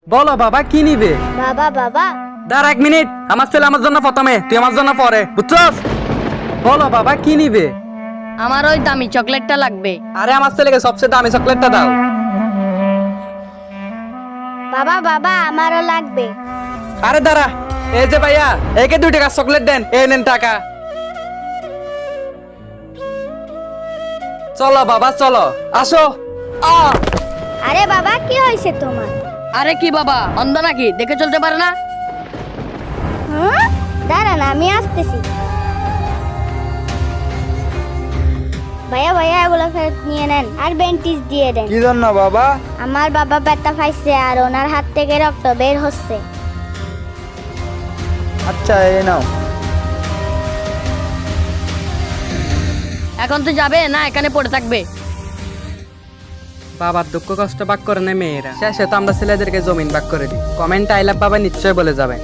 বলো বাবা কি নিবে? বাবা বাবা দাঁড়া 1 মিনিট, আমার ছেলে আমার জন্য প্রথমে, তুই আমার জন্য পরে, বুঝছস? বলো বাবা কি নিবে? আমার ওই দামি চকলেটটা লাগবে। আরে আমার ছেলেকে সবচেয়ে দামি চকলেটটা দাও। বাবা বাবা আমারও লাগবে। আরে দাঁড়া, এই যে ভাইয়া, একে 2 টাকা চকলেট দেন, এই নেন টাকা। চলো বাবা চলো, আসো। আরে বাবা কি হয়েছে তোমার? আরে কি বাবা, অন্ধ নাকি, দেখে চলতে পারে না? হ্যাঁ দাঁড়ান আমি আসতেছি। ভাইয়া ভাইয়া এগুলো ফেরত নিয়ে নেন আর ব্যান্ডেজ দিয়ে দেন। কি জন্য বাবা? আমার বাবা ব্যথা পাইছে আর ওনার হাত থেকে রক্ত বের হচ্ছে। আচ্ছা এই নাও। এখন তো যাবে না, এখানে পড়ে থাকবে? বাবার দুঃখ কষ্ট ভাগ করে নেয় মেয়েরা, শেষে তো আমরা ছেলেদেরকে জমিন ভাগ করে দিই। কমেন্ট আই লাভ বাবা নিশ্চয় বলে যাবে।